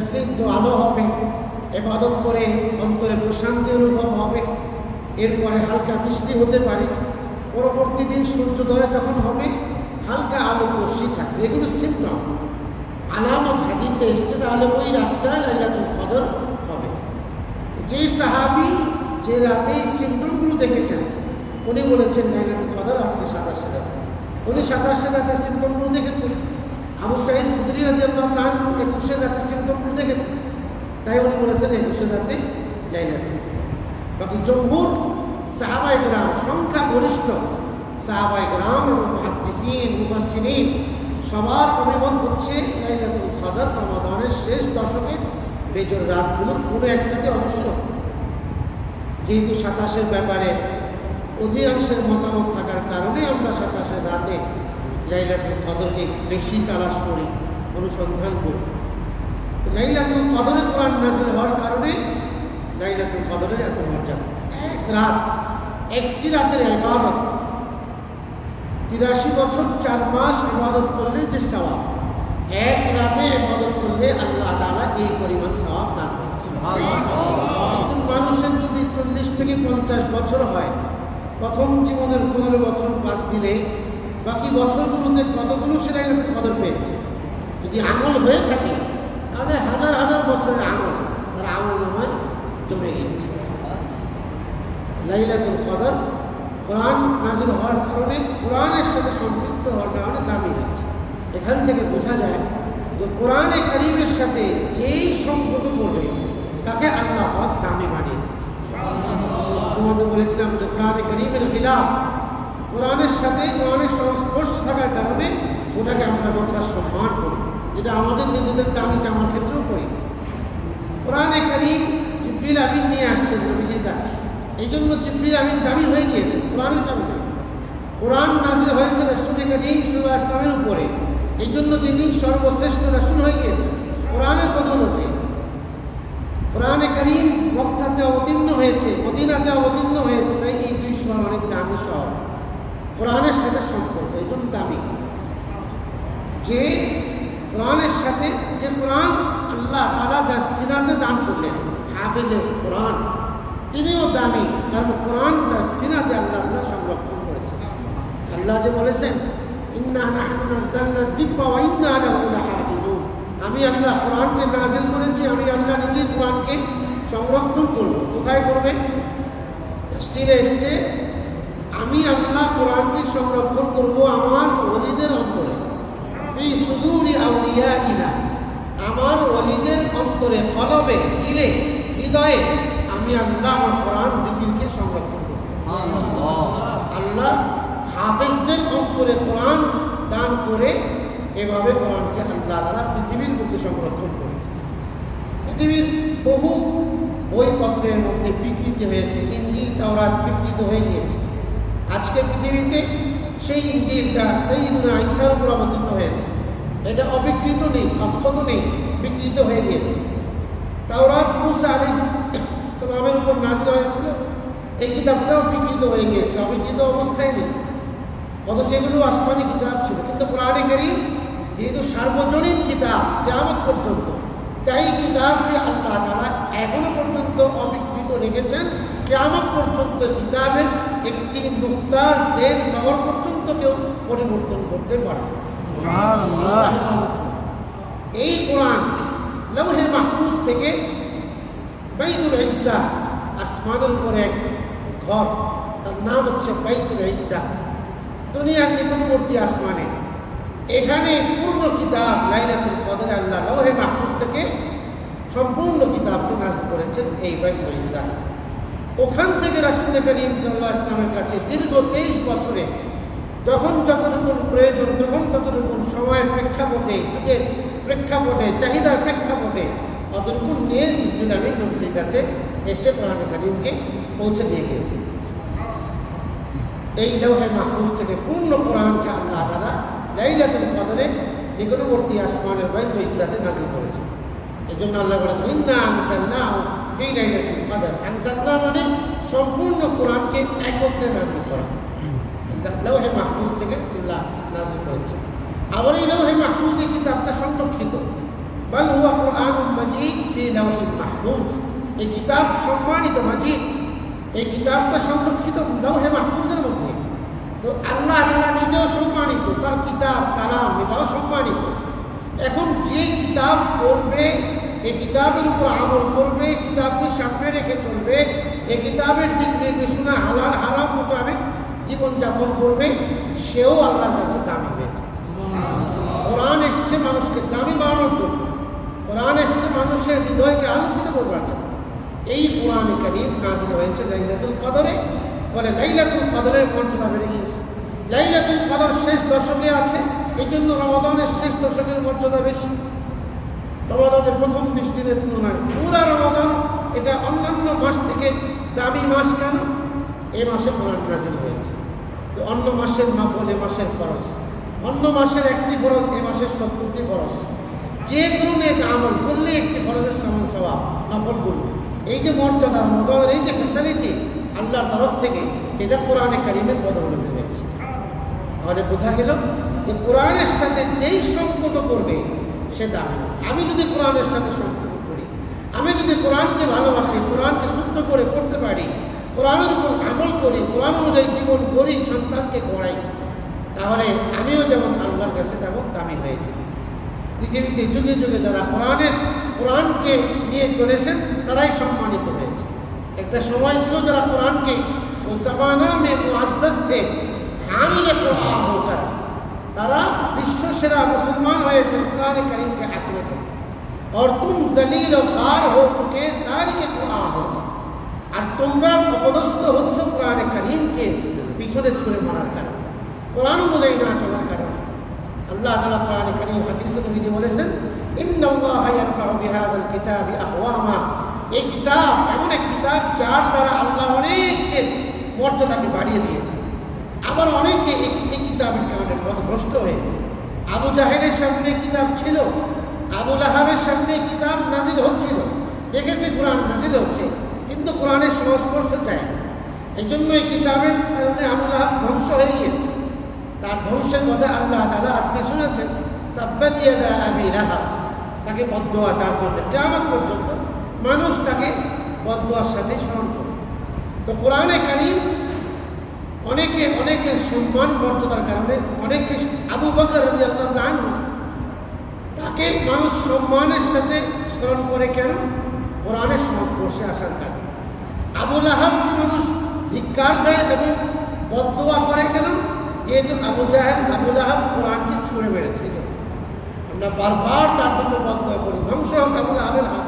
স্নিগ্ধ আলো হবে, ইবাদত করে অন্তরে প্রশান্তি অনুভব হবে। এরপরে হালকা বৃষ্টি হতে পারে, পরবর্তী দিন সূর্যোদয় যখন হবে হালকা আলোক রশ্মি থাকবে। এগুলো সিম্পটম, আলামত হাদিসে এসছে। তাহলে ওই রাতটা লাইলাতুল কদর হবে। যে সাহাবী যে রাতে এই সিম্পটমগুলো দেখেছেন উনি বলেছেন লাইলাতুল কদর আজকে 27 রাত। উনি 27 রাতে সিম্পটমগুলো দেখেছেন। আবু সাঈদ খুদরি রাদিয়াল্লাহু তাআলা 21 রাতে সিম্পটমগুলো দেখেছেন, তাই উনি বলেছেন 21 রাতে লাইলাতুল কদর। বাকি জমহুর সাহাবায়ে কেরাম, সংখ্যাগরিষ্ঠ সাহাবায়ে কেরাম এবং মুহাদ্দিসিন মুফাসসিরিন সবার অভিমত হচ্ছে লাইলাতুল কদর রমাদানের শেষ দশকের বেজোড় রাতগুলোর কোনো একটাতে অবশ্যই। যেহেতু 27-এর ব্যাপারে অধিকাংশের মতামত থাকার কারণে আমরা 27-এর রাতে লাইলাতুল কদরকে বেশি তালাশ করি, অনুসন্ধান করি। লাইলাতুল কদরে কোরআন নাযিল হওয়ার কারণে লাইলাতুল কদরের এত মর্যাদা। এক রাত, একটি রাতের ইবাদত 83 বছর 4 মাস ইবাদত করলে যে সওয়াব, এক রাতে ইবাদত করলে আল্লাহ তাআলা এই পরিমাণ সওয়াব দান করেন। সুবহানাল্লাহ। মানুষের যদি 40 থেকে 50 বছর হয়, প্রথম জীবনের 15 বছর বাদ দিলে বাকি বছরগুলোতে কতগুলো সে লাইলাতুল কদর পেয়েছে। যদি আমল হয়ে থাকে তাহলে হাজার হাজার বছরের আমল তার আমল নামায় জমে গিয়েছে। লাইলাতুল কদর কোরআন নাযিল হওয়ার কারণে, কোরআনের সাথে সম্পৃক্ত হওয়ার কারণে দামি হয়েছে। এখান থেকে বোঝা যায় যে কোরআনে কারীমের সাথে যেই সম্পর্ক করবে তাকে আল্লাহ পাক দামি বানিয়ে দেন। তোমাদের বলেছিলাম যে কোরআনে কারীমের খিলাফ, কোরআনের সাথে কোরআনের সংস্পর্শ থাকার কারণে ওটাকে আমরা কতটা সম্মান করি, যেটা আমাদের নিজেদের দামি জামার ক্ষেত্রেও করি। কোরআনে কারীম জিবরিল আমিন নিয়ে আসছেন নবীজির কাছে, এই জন্য জিবরিল আমিন দামি হয়ে গিয়েছে কোরআনের কারণে। কোরআন নাযিল হয়েছে রাসূল করিম সাল্লাল্লাহু আলাইহি ওয়াসাল্লামের উপরে, এই জন্য তিনি সর্বশ্রেষ্ঠ রাসূল হয়ে গিয়েছেন কোরআনের বদৌলতে। কোরআনে কারীম মক্কাতে অবতীর্ণ হয়েছে, মদিনাতে অবতীর্ণ হয়েছে, তাই এই দুই শহর অনেক দামি শহর, কোরআনের সাথে সম্পর্ক এই জন্য দামি। যে কোরআনের সাথে, যে কোরআন আল্লাহ তাআলা যার সিনাতে দান করলেন, হাফেজে কোরআন, তিনিও দামি, কারণ কোরআন তার সিনাতে আল্লাহ তাআলা সংরক্ষণ করেছেন। আল্লাহ যে বলেছেন ইন্না নাহনু নাযালনা যিকরা ওয়া ইন্না লাহু লাহাফিজুন, আমি আল্লাহ কোরআনকে নাযিল করেছি, আমি আল্লাহ নিজে কোরআনকে সংরক্ষণ করব। কোথায় করবেন? তাফসীরে এসেছে আমি আল্লাহ কোরআনকে সংরক্ষণ করব আমার ওলিদের অন্তরে, ফি সুদুরি আউলিয়াইনা, আমার ওলিদের অন্তরে, কলবে, দিলে, হৃদয়ে আমি আল্লাহ আমার কোরআন জিকিরকে সংরক্ষণ করব। সুবহানাল্লাহ। আল্লাহ হাফেজদের অন্তরে কোরআন দান করে এভাবে কোরআনকে আল্লাহ তাআলা পৃথিবীর বুকে সংরক্ষণ করেছে। পৃথিবীর বহু বইপত্রের মধ্যে বিকৃতি হয়েছে, ইনজিল তাওরাত বিকৃত হয়ে গিয়েছে। আজকে পৃথিবীতে সেই ইনজিলটা সাইয়্যিদুনা ঈসার উপর অবতীর্ণ হয়েছে, এটা অবিকৃত নেই, অক্ষত নেই, বিকৃত হয়ে গিয়েছে। তাওরাত মুসা আলাইহিস সালামের উপর নাযিল হয়েছিল, এই কিতাবটাও বিকৃত হয়ে গিয়েছে, অবিকৃত অবস্থায় নেই, অথচ এগুলো আসমানি কিতাব ছিল। কিন্তু কোরআনে কারীম যেহেতু সার্বজনীন কিতাব কিয়ামত পর্যন্ত, তাই কিতাবকে আল্লাহ তাআলা এখনো পর্যন্ত অবিকৃত রেখেছেন। কিয়ামত পর্যন্ত কিতাবের একটি নুক্তা জের জবর পর্যন্ত কেউ পরিবর্তন করতে পারে। সুবহানাল্লাহ। এই কোরআন লৌহে মাহফুজ থেকে বাইতুল ইজ্জা, আসমানের উপরে এক ঘর, তার নাম হচ্ছে বাইতুল ইজ্জা, দুনিয়ার নিকটবর্তী আসমানে। এখানে পূর্ণ কিতাব লাইলাতুল কদর আল্লাহ লৌহে মাহফুজ থেকে সম্পূর্ণ কিতাবকে নাযিল করেছেন এই বাইতুল ইজ্জা। ওখান থেকে রাসূল করিম সাল্লাল্লাহু আলাইহি ওয়াসাল্লামের কাছে দীর্ঘ 23 বছরে যখন যতটুকু প্রয়োজন, তখন ততটুকু সময়ের প্রেক্ষাপটে, যুগের প্রেক্ষাপটে, চাহিদার প্রেক্ষাপটে অতটুকু নিয়ে জিবরিল আমিন নবীর কাছে এসে কোরআন কারীমকে পৌঁছে দিয়ে গিয়েছে। এই লৌহে মাহফুজ থেকে পূর্ণ কোরআনকে আল্লাহ তাআলা লাইলাতুল কদরে নিকটবর্তী আসমানের বাইতুল ইজ্জাতে নাযিল করেছেন। এজন্য আল্লাহ বলেছেন ইন্না আনজালনাহু ফি লাইলাতুল কদর। আনজালনা মানে সম্পূর্ণ কোরআনকে একত্রে নাযিল করা, লৌহে মাহফুজ থেকে আল্লাহ নাযিল করেছেন। আবার এই লৌহে মাহফুজে কিতাবটা সংরক্ষিত, বাল হুয়া কুরআনুম মাজিদ ফি লাওহিল মাহফুজ, এই কিতাব সম্মানিত, মাজিদ, এই কিতাবটা সংরক্ষিত লৌহে মাহফুজের মধ্যে। তো আল্লাহ তাআলা নিজেও সম্মানিত, তার কিতাব কালাম এটাও সম্মানিত। এখন যে কিতাব পড়বে, এই কিতাবের উপর আমল করবে, কিতাবকে সামনে রেখে চলবে, এই কিতাবের দিক নির্দেশনা হালাল হারাম মোতাবেক জীবনযাপন করবে, সেও আল্লাহর কাছে দামি হয়েছে। কোরআন এসছে মানুষকে দামি বানানোর জন্য, কোরআন এসছে মানুষের হৃদয়কে আলোকিত করবার জন্য। এই কোরআনে কারীম নাযিল হয়েছে লাইলাতুল কদরে, ফলে লাইলাতুল কদরের মর্যাদা বেড়ে গিয়েছে। লাইলাতুল কদর শেষ দশকে আছে, এই জন্য রমাদানের শেষ দশকের মর্যাদা বেশি। রমাদানের প্রথম 20 দিনের তুলনায় পুরা রমাদান এটা অন্যান্য মাস থেকে দামি মাস। কেন? এই মাসে কোরআন নাযিল হয়েছে। তো অন্য মাসের নফল এ মাসের ফরজ, অন্য মাসের একটি ফরজ এ মাসের 70টি ফরজ। যে কোনো নেক আমল করলে একটি ফরজের সমান সওয়াব, নফলগুলো। এই যে মর্যাদা রমাদানের এই যে ফ্যাসিলিটি আল্লাহর তরফ থেকে, এটা কোরআনে কারীমের বদৌলতে হয়েছে। তাহলে বোঝা গেল যে কোরআনের সাথে যেই সম্পর্ক করবে সে দামি। আমি যদি কোরআনের সাথে সম্পর্ক করি, আমি যদি কোরআনকে ভালোবাসি, কোরআনকে শুদ্ধ করে পড়তে পারি, কোরআনের উপর আমল করি, কোরআন অনুযায়ী জীবন করি, সন্তানকে গড়াই, তাহলে আমিও যেমন আল্লাহর কাছে তেমন দামি হয়ে যাই। পৃথিবীতে যুগে যুগে যারা কোরআনকে নিয়ে চলেছেন তারাই সম্মানিত হয়েছে। একটা সময় ছিল যারা কোরআনকে ও জামানা মে মুআজ্জাজ থে হামিলে কোরআন হোকার, তারা বিশ্বসেরা মুসলমান হয়েছেন কোরআনে কারীমকে আঁকড়ে ধরে। और तुम जलील और खार हो चुके तारिक कुरान होगा, আর তোমরা অপদস্থ হচ্ছ কোরআনে কারীমকে পিছনে ছুঁড়ে মারার কারণে, কোরআন অনুযায়ী না চলার কারণে। আল্লাহ তাআলা কোরআনে কারীম হাদিসে নবীজি বলেছেন, ইন্নাল্লাহা ইয়ারফাউ বিহাযাল কিতাবি আকওয়ামা, এই কিতাব এমন এক কিতাব যার দ্বারা আল্লাহ অনেককে মর্যাদাকে বাড়িয়ে দিয়েছে। আবার অনেকে এই কিতাবের কারণে পথভ্রষ্ট হয়েছে। আবু জাহেলের সামনে কিতাব ছিল, আবু লাহাবের সামনে কিতাব নাজিল হচ্ছিল, দেখেছে কোরআন নাজিল হচ্ছে, কিন্তু কোরআনের সংস্পর্শ চায়। এই জন্য এই কিতাবের কারণে আবু লাহাব ধ্বংস হয়ে গিয়েছে। তার ধ্বংসের কথা আল্লাহ তাআলা আজকে শুনেছেন, তাব্বাত ইয়াদা আবি লাহাব, তাকে বদদোয়া, তার জন্য কিয়ামত পর্যন্ত মানুষ তাকে বদদোয়ার সাথে স্মরণ করে। তো কোরআনে কারীম অনেকের সম্মান মর্যাদার কারণে, অনেকে আবু বকর রাদিয়াল্লাহু আনহু তাকে মানুষ সম্মানের সাথে স্মরণ করে। কেন? কোরআনের সংস্পর্শে আসার কারণে। আবু লাহাবকে মানুষ ধিক্কার দেয় এবং বদদোয়া করে। কেন? যেহেতু আবু লাহাব কোরআনকে ছুঁড়ে মেরেছে। আমরা বারবার তার জন্য বদদোয়া করি, ধ্বংস হোক আবু লাহাবের হাত।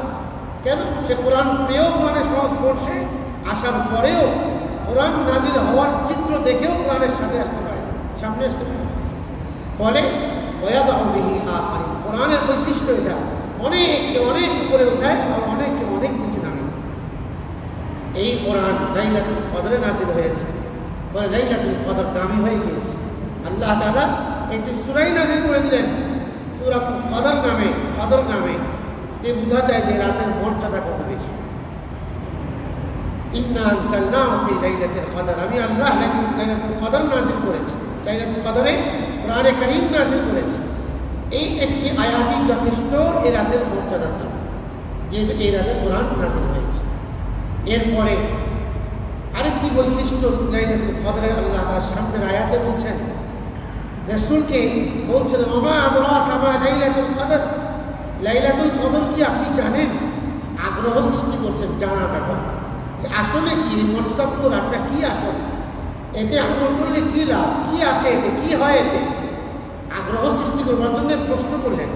কেন? সে কোরআন পেয়েও কোরআনের সংস্পর্শে আসার পরেও কোরআন নাজিল হওয়ার চিত্র দেখেও কোরআনের সাথে আসতে পারে, সামনে আসতে পারে। ফলে কোরআনের বৈশিষ্ট্য এটা, অনেককে অনেক উপরে উঠায় আর অনেককে অনেক নিচে নামে। এই কোরআন লাইলাতুল কদরে নাজিল হয়েছে, ফলে লাইলাতুল কদর দামি হয়ে গিয়েছে। আল্লাহ তাআলা একটি সূরা নাজিল করে দিলেন সূরাতুল কদর নামে, কদর নামে। এতে বোঝা যায় যে রাতের মর্যাদা কত বেশি। ইন্না আনসালনাহু ফি লাইলাতিল কদর, আমি আল্লাহ লাইলাতুল কদর নাজিল করেছি, লাইলাতুল কদরে কোরআনে কারীম নাজিল করেছি। এই একটি আয়াতই যথেষ্ট এই রাতের মর্যাদার জন্য, যেহেতু এই রাতে কোরআন নাজিল হয়েছে। এরপরে আরেকটি বৈশিষ্ট্য লাইলাতুল কদরে আল্লাহ তাআলা সামনের আয়াতে বলছেন, রাসূলকে বলছেন, ওমা আদরাকা মা লাইলাতুল কদর, লাইলাতুল কদর কি আপনি জানেন? আগ্রহ সৃষ্টি করছেন জানার ব্যাপার, যে আসলে কি এই মর্যাদাপূর্ণ রাতটা কি, আসলে এতে আমল করলে কি লাভ, কি আছে এতে, কি হয় এতে, আগ্রহ সৃষ্টি করবার জন্য প্রশ্ন করলেন।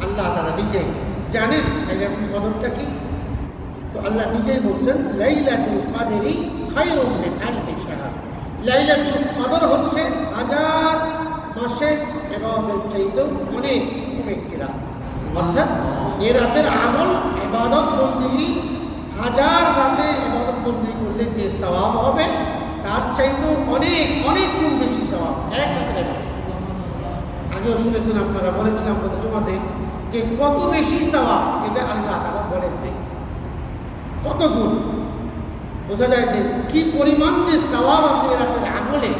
আল্লাহ তাআলা নিজেই জানেন লাইলাতুল কদরটা কি। তো আল্লাহ নিজেই বলছেন, লাইলাতুল কদরি খায়রুম মিন আলফি শাহর, লাইলাতুল কদর হচ্ছে 1000 মাসের ইবাদতের চাইতে অনেক রাত। অর্থাৎ এই রাতের আমল, ইবাদত বন্দেগী 1000 রাতে ইবাদত বন্দেগী করলে যে সওয়াব হবে তার চাইতেও অনেক গুণ বেশি সওয়াব এক রাতের। আগেও শুনেছেন আপনারা, বলেছিলাম গত জুমাতে যে কত বেশি সওয়াব এটা আল্লাহ তাআলা বলেন নেই, কত গুণ। বোঝা যায় যে কি পরিমাণ যে সওয়াব আছে এই রাতের আমলে,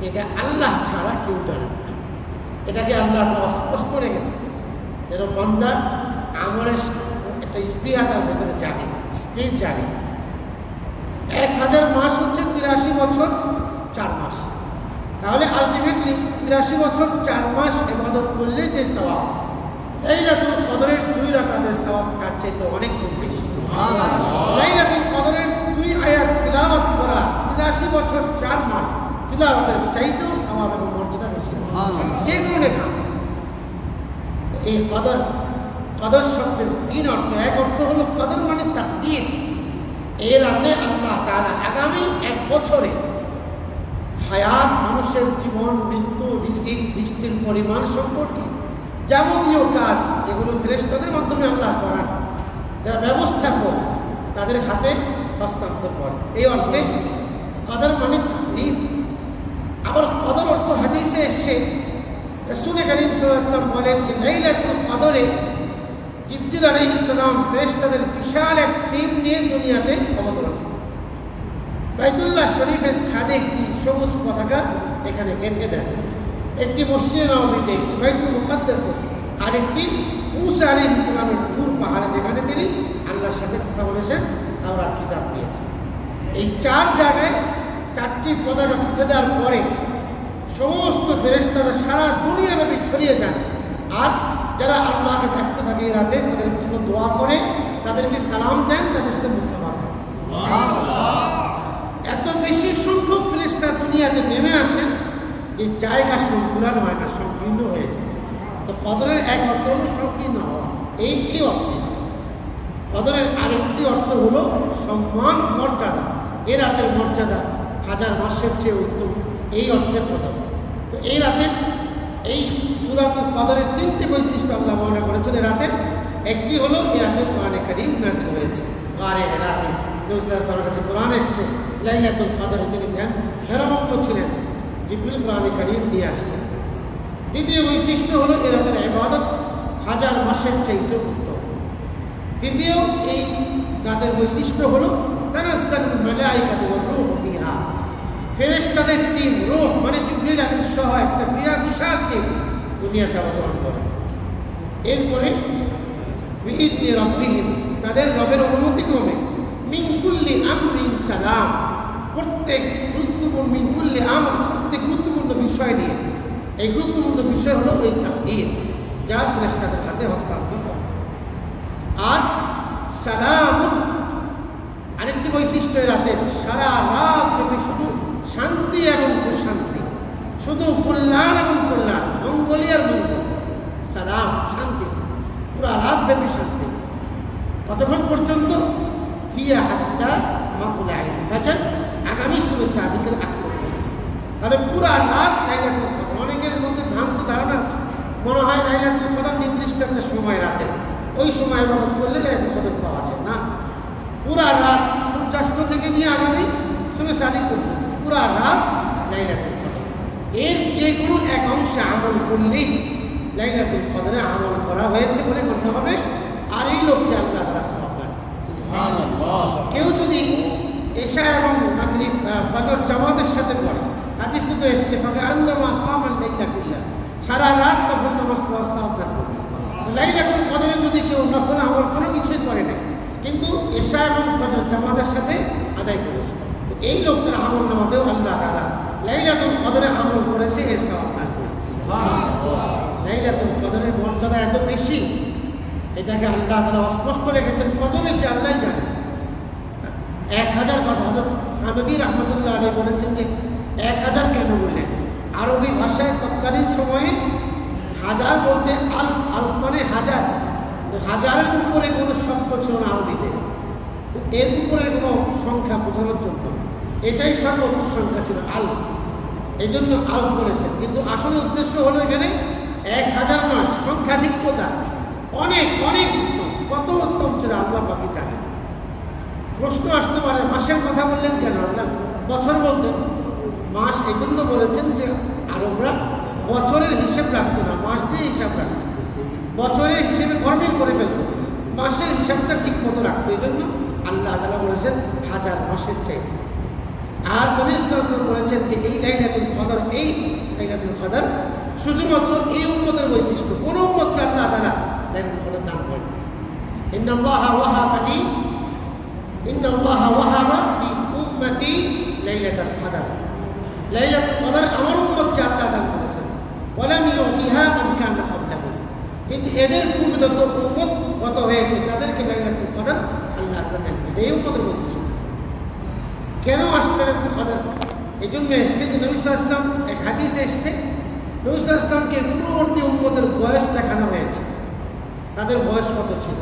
এটা আল্লাহ ছাড়া কেউ জানে না। এটাকে আল্লাহ স্পষ্ট রেখেছে, যেন বান্দা আমলের একটা স্পৃহা তার ভেতরে জাগে, স্পিরিট জাগে। 1000 মাস হচ্ছে 83 বছর 4 মাস। তাহলে আলটিমেটলি 83 বছর 4 মাস ইবাদত করলে যে সওয়াব, লাইলাতুল কদরের 2 রাকাতের সওয়াব তার চাইতে অনেক বেশি। লাইলাতুল কদরের 2 আয়াত তিলাওয়াত করা 83 বছর 4 মাস তিলাওয়াতের চাইতেও সওয়াব এবং মর্যাদা বেশি। যে কোনো কাজ এই কদর শব্দের 3 অর্থ। এক অর্থ হলো কদর মানে তাকদীর। এই রাতে আল্লাহ তাআলা আগামী 1 বছরে হায়াত, মানুষের জীবন, মৃত্যু, রিজিক, বৃষ্টির পরিমাণ সম্পর্কে যাবতীয় কাজ যেগুলো ফেরেশতাদের মাধ্যমে আল্লাহ করান, যারা ব্যবস্থাপক তাদের হাতে হস্তান্তর করে। এই অর্থে কদর মানে তাকদীর। আবার কদর অর্থ হাদিসে এসেছে, রাসূল করিম সাল্লাল্লাহু আলাইহি ওয়াসাল্লাম বলেন যে লাইলাতুল কদরে জিবরিল আলাইহিস সালাম ফেরেশতাদের বিশাল এক টিম নিয়ে দুনিয়াতে অবতরণ করেন। বাইতুল্লাহ শরীফের ছাদে একটি সবুজ পতাকা এখানে গেঁথে দেন, একটি মসজিদে নববীতে, একটি বাইতুল মুকাদ্দাসে, আর একটি মুসা আলাইহিস সালামের তুর পাহাড়ে, যেখানে তিনি আল্লাহর সাথে কথা বলেছেন, তাওরাত কিতাব নিয়েছেন। এই 4 জায়গায় 4টি পতাকা গেঁথে দেওয়ার পরে সমস্ত ফেরেশতারা সারা দুনিয়াব্যাপী ছড়িয়ে যান। আর যারা আল্লাহকে ডাকতে থাকে এই রাতে, তাদের জন্য দোয়া করে, তাদেরকে সালাম দেন, তাদের সাথে মুসাফা করেন। এত বেশি সংখ্যক ফেরেশতা দুনিয়াতে নেমে আসেন যে জায়গা সংকুলান হয় না, সংকীর্ণ হয়ে যায়। তো কদরের এক অর্থ হলো সংকীর্ণ হওয়া, এই অর্থে। কদরের আরেকটি অর্থ হলো সম্মান, মর্যাদা। এ রাতের মর্যাদা 1000 মাসের চেয়ে উত্তম, এই অর্থের কথা। তো এই রাতে এই সূরাতুল কদরের 3টি বৈশিষ্ট্য আল্লাহ বর্ণনা করেছেন। এই রাতের একটি হলো এই রাতে কোরআনে কারীম নাযিল হয়েছে। গারে হেরাতে নবী সাল্লাল্লাহু আলাইহি ওয়াসাল্লামের কাছে কোরআন এসেছে, লাইলাতুল কদরে তিনি ধ্যানমগ্ন ছিলেন, জিবরিল কোরআনে কারীম নিয়ে আসছেন। দ্বিতীয় বৈশিষ্ট্য হলো এই রাতের ইবাদত 1000 মাসের চাইতে উত্তম। তৃতীয় এই রাতের বৈশিষ্ট্য হলো তানাজ্জালুল মালায়েকাতু ওয়ার রূহু ফিহা, ফেরেশতাদের টিম, রূহ মানে জিবরিল আমিন সহ একটা বিশাল টিম দুনিয়াতে অবতরণ করে। এরপরে বিইذনি রাব্বিহিম, তাদের রবের অনুমতি ক্রমে, মিন কুল্লি আমরিন সালাম, প্রত্যেক গুরুত্বপূর্ণ, মিন কুল্লি আমর, প্রত্যেক গুরুত্বপূর্ণ বিষয় নিয়ে। এই গুরুত্বপূর্ণ বিষয় হলো এই তাকদীর, যা ফেরেশতাদের হাতে হস্তান্তর করে। আর সালামুন আরেকটি বৈশিষ্ট্য রাতে, সারা রাত ব্যাপী শুধু শান্তি এবং প্রশান্তি, শুধু কল্যাণ এবং কল্যাণ, মঙ্গলই আর মঙ্গল। সালাম শান্তি, পুরা রাত ব্যাপী শান্তি। কতক্ষণ পর্যন্ত? হিয়া হাত্তা মাতলাইল ফাজর, আগামী সুবহ সাদিকের আগ পর্যন্ত। তাহলে পুরা রাত লাইলাতুল কদর। অনেকের মধ্যে ভ্রান্ত ধারণা আছে, মনে হয় লাইলাতুল কদর নির্দিষ্ট একটা সময় রাতে, ওই সময় ইবাদত করলে লাইলাতুল কদর পাওয়া যায় না। পুরা রাত সূর্যাস্ত থেকে নিয়ে আগামী সুবহ সাদিক পর্যন্ত পুরা রাত লাইলাতুল কদর। এর যে কোনো এক অংশে আমল করলেই লাইলাতুল কদরে আমল করা হয়েছে বলে গণ্য হবে, আর এই লোককে আল্লাহ তাআলা সওয়াব দেন। সুবহানাল্লাহ। কেউ যদি এশা এবং মাগরিব ফজর জামাতের সাথে পড়ে, হাদিসে তো এসেছে ফাকান্নামা কামান লাইলা কুল্লাহ, সারা রাত নফল নামাজ পড়ার সওয়াব থাকবে। লাইলাতুল কদরে যদি কেউ নফল আমল কোনো কিছুই করে না, কিন্তু এশা এবং ফজর জামাতের সাথে আদায় করেছে, এই লোকটার আমল নামাতেও আল্লাহ তাআলা লাইলাতুল কদরে আমল করেছে এর সওয়াব দান করেছে। সুবহানাল্লাহ। লাইলাতুল কদরের মর্যাদা এত বেশি, এটাকে আল্লাহ তাআলা স্পষ্ট রেখেছেন, কত বেশি আল্লাহই জানেন। 1000 কথা হযরত কানবী রাহমাতুল্লাহ আলাইহি বলেছেন যে 1000 কেন বললেন? আরবি ভাষায় তৎকালীন সময়ে 1000 বলতে আলফ, আলফ মানে 1000, হাজারের উপরে কোনো শব্দ ছিল না আরবিতে, এর উপরে কোনো সংখ্যা বোঝানোর জন্য এটাই সর্বোচ্চ সংখ্যা ছিল আলফ, এই জন্য আলফ বলেছেন। কিন্তু আসলে উদ্দেশ্য হলো এখানে 1000 নয়, সংখ্যাধিক্যতা অনেক অনেক উত্তম। কত উত্তম ছিল আল্লাহ পাকই জানেন। প্রশ্ন আসতে পারে, মাসের কথা বললেন কেন? আল্লাহ বছর বলতেন। মাস এই জন্য বলেছেন যে আরবরা বছরের হিসেব রাখতো না, মাস দিয়ে হিসাব রাখতো, বছরের হিসেবে গরমিল করে ফেলতো, মাসের হিসাবটা ঠিক মতো রাখতো। এই জন্য আল্লাহ তাআলা বলেছেন 1000 মাসের চাইতে। আর নবী সাল্লাল্লাহু আলাইহি ওয়াসাল্লাম বলেছেন যে এই লাইলাতুল কদর, এই লাইলাতুল কদর শুধুমাত্র এই উম্মতের বৈশিষ্ট্য, কোন উম্মতকে আল্লাহ তাআলা লাইলাতুল কদর দান করেন। ইন্নাল্লাহা ওয়াহাবা লি ইন্নাল্লাহা ওয়াহাবা লি উম্মতি লাইলাতুল কদর, লাইলাতুল কদর আমার উম্মতকে আল্লাহ দান করেছেন। ওয়ালাম ইউতিহা মান কানা ক্বাবলাহু, কিন্তু এদের পূর্বে যত উম্মত কত হয়েছে তাদেরকে লাইলাতুল কদর আল্লাহ দান করেন। এই উম্মতের বৈশিষ্ট্য। কেন আসলে লাইলাতুল কদর? এই জন্য এসছে যে নবী সাল্লাল্লাহু আলাইহি ওয়াসাল্লাম, এক হাদিসে এসছে নবী সাল্লাল্লাহু আলাইহি ওয়াসাল্লামকে পূর্ববর্তী উম্মতের বয়স দেখানো হয়েছে, তাদের বয়স কত ছিল।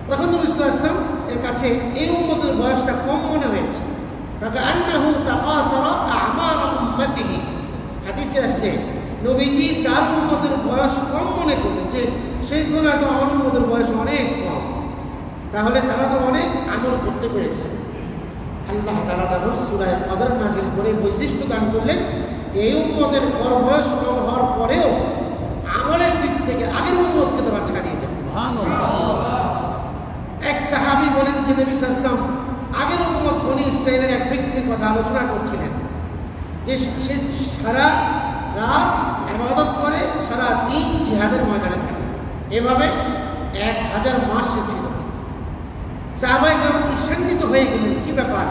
তখন নবী সাল্লাল্লাহু আলাইহি ওয়াসাল্লাম এর কাছে এই উম্মতের বয়সটা কম মনে হয়েছে। ফাকান্নাহু তাকাসারা আ'মার উম্মতিহি, হাদিসে আসছে নবীজি তার উম্মতের বয়স কম মনে করলেন, যে সেই তুলনায় তো আমার উম্মতের বয়স অনেক কম, তাহলে তারা তো অনেক আমল করতে পেরেছে। আল্লাহ তাআলা তখন সূরা কদর নাযিল করে বৈশিষ্ট্য দান করলেন, এই উম্মতের বয়স কম হওয়ার পরেও আমলের দিক থেকে আগের উম্মতকে তারা ছাড়িয়ে দেয়। সুবহানাল্লাহ। এক সাহাবী বলেন যে নবী সাল্লাল্লাহু আলাইহি ওয়াসাল্লাম আগের উম্মত বনি ইসরাঈলের এক ব্যক্তির কথা আলোচনা করছিলেন, যে সে সারা রাত ইবাদত করে, সারা দিন জিহাদের ময়দানে থাকে, এভাবে 1000 মাস সে ছিল। সাহাবায়ে কেরাম ঈর্ষান্বিত হয়ে গেলেন, কি ব্যাপার,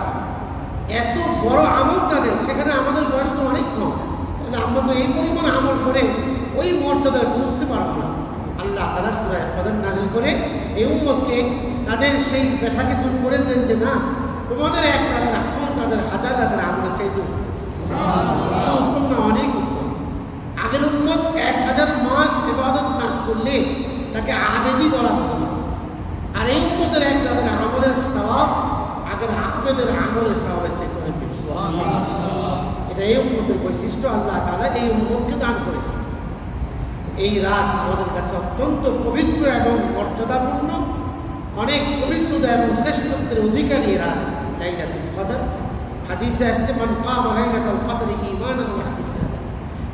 এত বড় আমল তাদের, সেখানে আমাদের বয়স তো অনেক কম, তাহলে আমরা তো এই পরিমাণ আমল করে ওই মর্যাদায় পৌঁছতে পারবো না। আল্লাহ তাআলা সূরা কদর নাযিল করে এই উম্মতকে তাদের সেই ব্যথাকে দূর করে দিলেন, যে না, তোমাদের এক রাতের আমল তাদের 1000 রাতের আমলের চাইতে উত্তম না, অনেক উত্তম। আগের উম্মত 1000 মাস ইবাদত না করলে তাকে আবেদি বলা হতো না, আর এই উম্মতের এক রাতের আমলের সওয়াব আগের আবেদের আমলের সওয়াবের চাইতে অনেক বেশি। এটা এই উম্মতের বৈশিষ্ট্য, আল্লাহ তাআলা এই উম্মতকে দান করেছে। এই রাত আমাদের কাছে অত্যন্ত পবিত্র এবং মর্যাদাপূর্ণ, অনেক পবিত্রতা এবং শ্রেষ্ঠত্বের অধিকারী রাত লাইলাতুল কদর। হাদিসে আসছে, মান কামা লাইলাতুল কদরি ঈমানান ওয়া ইহতিসাবান,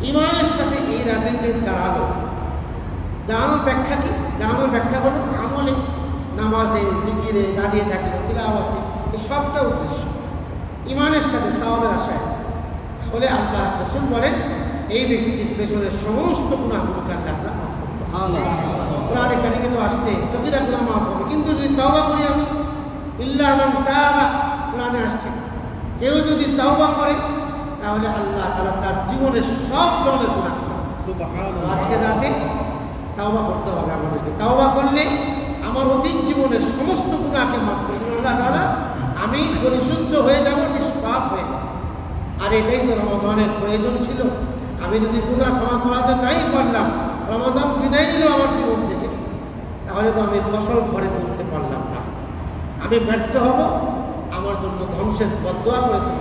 ঈমানের সাথে এই রাতে যে দাঁড়ালো। দাঁড়ানোর ব্যাখ্যা কি? দাঁড়ানোর ব্যাখ্যা হলো আমলে, নামাজে, জিকিরে, দাঁড়িয়ে থাকলে, তিলাওয়াতে, এই সবটা উদ্দেশ্য ঈমানের সাথে সওয়াবের আশায়। তাহলে আল্লাহ রাসূল বলেন, এই ব্যক্তির পেছনে সমস্ত গুনাহগুলোকে আল্লাহ তাআলা মাফ করবেন। সুবহানাল্লাহ। কোরআনে কারিমে তো আসছে সগীরা গুনাহ মাফ হবে, কিন্তু যদি তওবা করি আমি, ইল্লা মান তাবা, কোরআনে আসছে কেউ যদি তওবা করে তাহলে আল্লাহ তাআলা তার জীবনের সব ধরনের গুনাহ মাফ করবেন। সুবহানাল্লাহ। আজকে রাতে তওবা করতে হবে আমাদেরকে। তওবা করলে আমার অতীত জীবনের সমস্ত গুনাহকে মাফ করে দেবেন আল্লাহ তাআলা, আমি পরিশুদ্ধ হয়ে যাব, নিষ্পাপ হয়ে যাব। আর এটাই তো রমাদানের প্রয়োজন ছিল। আমি যদি গুনাহ ক্ষমা করাতে নাই পারলাম, রমজান বিদায় দিল আমার জীবন থেকে, তাহলে তো আমি ফসল ঘরে তুলতে পারলাম না, আমি ব্যর্থ হব, আমার জন্য ধ্বংসের বদদোয়া করেছেন।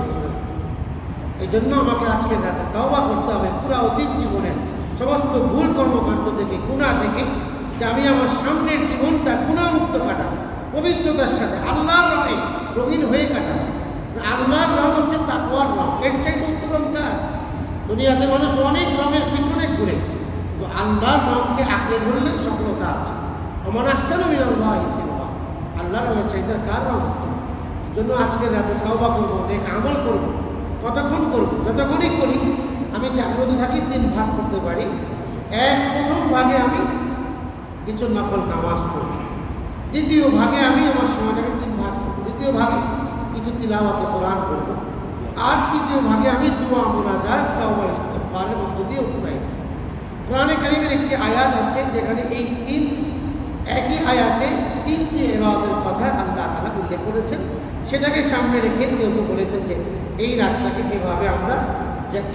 এই জন্য আমাকে আজকে রাতে তওবা করতে হবে পুরা অতীত জীবনের সমস্ত ভুল কর্মকাণ্ড থেকে, গুনাহ থেকে, যে আমি আমার সামনের জীবনটা গুনাহমুক্ত কাটাবো, পবিত্রতার সাথে আল্লাহর রঙে রঙিন হয়ে কাটাবো। আল্লাহর রং হচ্ছে তাকওয়ার রং, এর চাইতে উত্তম কাজ। দুনিয়াতে মানুষ অনেক রঙের পিছনে ঘুরে, কিন্তু আল্লাহর রঙকে আঁকড়ে ধরলে সফলতা আছে। আমার আহসানু মিনাল্লাহি সিবগা, আল্লাহর রঙের চাইতে কার রং উত্তম? এই জন্য আজকে রাতে তওবা করবো, নেক আমল করবো। কতক্ষণ করবো? যতক্ষণই করি আমি জাগ্রত থাকি 3 ভাগ করতে পারি। প্রথম ভাগে আমি কিছু নফল নামাজ করব, দ্বিতীয় ভাগে আমি আমার সময়টাকে 3 ভাগ করব, দ্বিতীয় ভাগে কিছু তিলাওয়াতে কোরআন করব, আর তৃতীয় ভাগে আমি দোয়া মুনাজাত তাওবা ইস্তিগফারের মধ্য দিয়ে অতিবাহিত। কোরআনে কারিমের একটি আয়াত আছে যেখানে এই একই আয়াতে 3টি ইবাদতের কথা আল্লাহ তাআলা উল্লেখ করেছেন। সেটাকে সামনে রেখে কেউ বলেছেন যে এই রাতটাকে এভাবে আমরা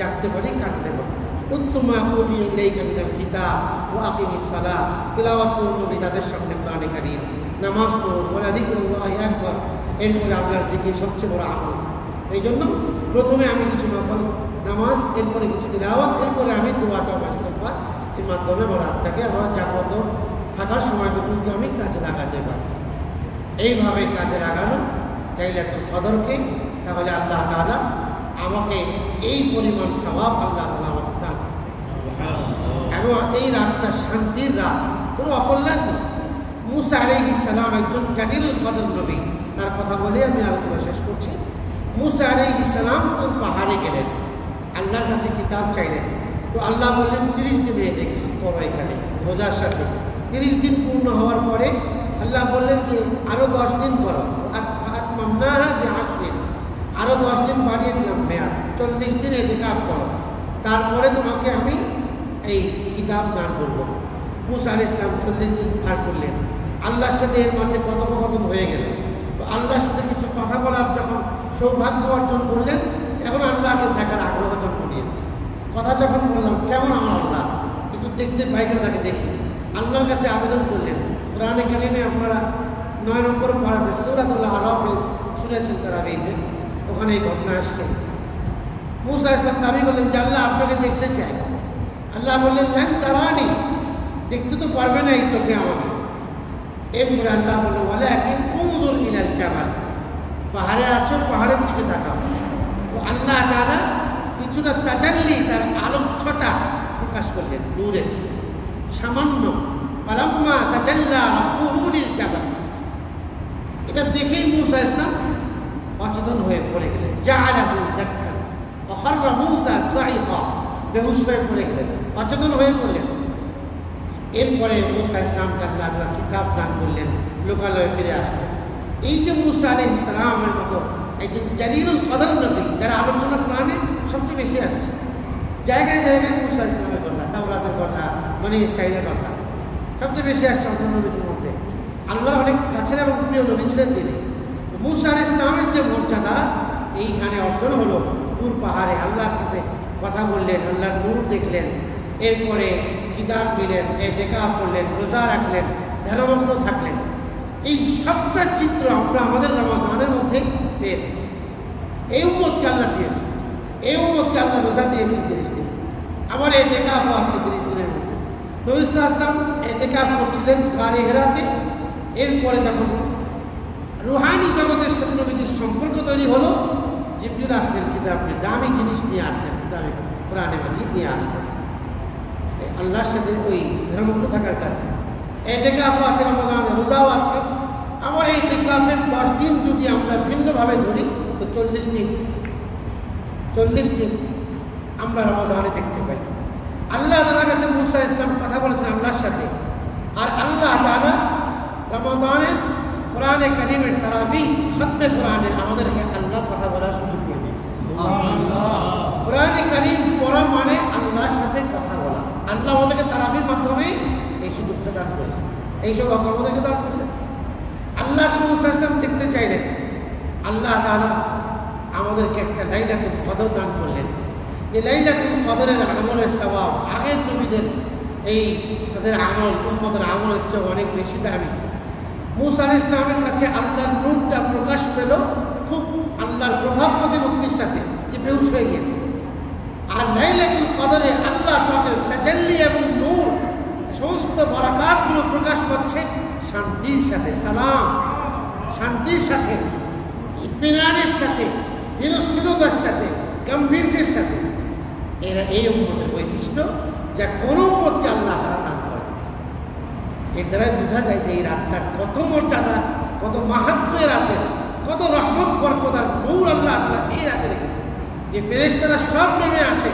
জাগতে পারি, কাটতে পারি। উত্তমা উহিয়া ইলাইকা মিনাল কিতাব ওয়া আকিমিস সালাহ, তিলাওয়াত করুন নবী তাদের সামনে কোরআনে কারীম, নামাজ পড়ুন, ওয়া যিকরুল্লাহি আকবার, এরপরে আল্লাহর জিকির সবচেয়ে বড় আমল। এই জন্য প্রথমে আমি কিছু নফল নামাজ, এরপরে কিছু তিলাওয়াত, এরপরে আমি দোয়া তাওবা ইস্তিগফার, এর মাধ্যমে আমার রাতটাকে আমার জাগ্রত থাকার সময়টুকুকে আমি কাজে লাগাতে পারি। এইভাবে কাজে লাগানো লাইলাতুল কদরকে, তাহলে আল্লাহ তাআলা আমাকে এই পরিমাণ সওয়াব আল্লাহ তাআলা আমাকে দান করবেন। এবং এই রাতটা শান্তির রাত, কোনো অকল্যাণ নয়। মুসা আলাইহিস সালাম একজন জালিলুল কদর নবী, তার কথা বলে আমি আলোচনা শেষ করছি। মুসা আলাইহিস সালাম তোর পাহাড়ে গেলেন, আল্লাহর কাছে কিতাব চাইলেন। তো আল্লাহ বললেন 30 দিনে দেখি করো, এখানে রোজার সাথে 30 দিন পূর্ণ হওয়ার পরে আল্লাহ বললেন যে আরো 10 দিন করো, আতমামনাহা বিআশরিন, আরো 10 দিন বাড়িয়ে দিলাম মেয়াদ, 40 দিন ইতিকাফ করো, তারপরে তোমাকে আমি এই কিতাব দান করবো। মুসা আলাইহিস সালাম 40 দিন পার করলেন, আল্লাহর সাথে এর মাঝে কথোপকথন হয়ে গেল। তো আল্লাহর সাথে কিছু কথা বলার যখন সৌভাগ্য অর্জন করলেন, এখন আল্লাহকে দেখার আগ্রহ জন্ম নিয়েছে। কথা যখন বললাম কেমন আমার আল্লাহ, একটু দেখতে বাইরে তাকে দেখি, আল্লাহর কাছে আবেদন করলেন। কোরআনে কারিমে আপনারা 9 নম্বর পারাতে সূরাতুল আরাফে শুনেছেন, তার আগে ওখানে এই ঘটনা আসছে। মুসা আলাইহিস সালাম দাবি করলেন যে আল্লাহ আপনাকে দেখতে চাই। আল্লাহ বললেন লান তারানি, দেখতে তো পারবে না এই চোখে আমাকে। এরপরে আল্লাহ বললেন ওয়ালাকিন উনজুর ইলাল জাবাল, পাহাড়ে আছো, পাহাড়ের দিকে তাকাও। তো আল্লাহ তাআলা কিছুটা তাজাল্লি, তার আলোচ্যটা প্রকাশ করলেন নূরের সামান্য। ফালাম্মা তাজাল্লা রাব্বুহু লিল জাবাল, এটা দেখেই মুসা আলাইহিস সালাম অচেতন হয়ে পড়ে গেলেন। জাআলাহু দাক্কা ওয়া খাররা মুসা সাইকা, বেহুশ হয়ে পড়ে গেলেন, অচেতন হয়ে পড়লেন। এরপরে মুসা আলাইহিস সালামকে আল্লাহ তাআলা কিতাব দান করলেন, লোকালয়ে ফিরে আসলেন। এই যে মুসা আলাইহিস সালামের মতো একজন জালিলুল কদর নবী, যারা আলোচনা কোরআনে সবচেয়ে বেশি আসছে, জায়গায় জায়গায় মুসা আলাইহিস সালামের কথা, তাওরাতের কথা, বনী ইসরাঈলের কথা সবচেয়ে বেশি আসছে অন্য নবীদের মধ্যে। আল্লাহর অনেক কাছের এবং প্রিয় নবী ছিলেন তিনি। মুসা আলাইহিস সালামের যে মর্যাদা এইখানে অর্জন হলো, তুর পাহাড়ে আল্লাহর সাথে কথা বললেন, আল্লাহর নূর দেখলেন, এরপরে কিতাব পেলেন, ইতিকাফ করলেন, রোজা রাখলেন, ধ্যানমগ্ন থাকলেন। এই সবটা চিত্র আমরা আমাদের রমজানের মধ্যে পেয়ে থাকি। এই উম্মতকে আল্লাহ দিয়েছে, এই উম্মতকে আল্লাহ রোজা দিয়েছেন 30 দিন, আবার ইতিকাফও আছে 30 দিনের মধ্যে। নবী সাল্লাল্লাহু আলাইহি ওয়াসাল্লাম ইতিকাফ করছিলেন গারে হেরাতে। এরপরে যখন রুহানি জগতের সাথে নবীজির সম্পর্ক তৈরি হলো, জিবরিল আসলেন, কিতাব দামি জিনিস নিয়ে আসলেন, কিতাবে কোরআনে মাজিদ নিয়ে আসলেন আল্লাহর সাথে ওই ধর্মগ্ন থাকার কারণে। ইতিকাফও আছে, রমজানে রোজাও আছে। আমার এই ইতিকাফের 10 দিন যদি আমরা ভিন্নভাবে ধরি তো 40 দিন আমরা রমজানে দেখতে পাই। আল্লাহ তাআলার কাছে মুসা আলাইহিস সালাম কথা বলেছেন আল্লাহর সাথে, আর আল্লাহ তাআলা রমজানে কোরআনে কারীমের তারাবি খতমে কোরআনে আমাদেরকে আল্লাহ কথা বলার সুযোগ করে দিয়েছে। সুবহানাল্লাহ। কোরআনে কারীম পড়া মানে আল্লাহর সাথে কথা বলা। আল্লাহ আমাদেরকে তারাবির মাধ্যমে এই সুযোগটা দান করেছে, এই সৌভাগ্য আমাদেরকে দান করলেন। আল্লাহ মুসা আলাইহিস সালাম দেখতে চাইলেন, আল্লাহ তাআলা আমাদেরকে একটা লাইলাতুল কদর দান করলেন, যে লাইলাতুল কদরের আমলের সওয়াব আগের নবীদের এই তাদের আমল, উম্মতের আমলের চেয়ে অনেক বেশি দামি। মুসা আলাইহিস সালামের কাছে আল্লাহর নূরটা প্রকাশ পেল খুব আল্লাহর প্রভাব প্রতিপত্তির সাথে, যে বেহুশ হয়ে গিয়েছে। আর লাইলাতুল কদরে আল্লাহ পাকের তাজাল্লি এবং নূর, সমস্ত বরাকাতগুলো প্রকাশ পাচ্ছে শান্তির সাথে, সালাম, শান্তির সাথে, ইতমিনানের সাথে, ধীরস্থিরতার সাথে, গাম্ভীর্যের সাথে। এরা এই উম্মতের বৈশিষ্ট্য, যা কোনো উম্মতকে আল্লাহ তাআলা দান করেন। এর দ্বারাই বোঝা যায় যে এই রাতটার কত মর্যাদা, কত মাহাত্ম্য এই রাতের, কত রহমত, বরকত আর নূর আল্লাহ তাআলা এই রাতে রেখেছে, যে ফেরেশতারা সব নেমে আসে।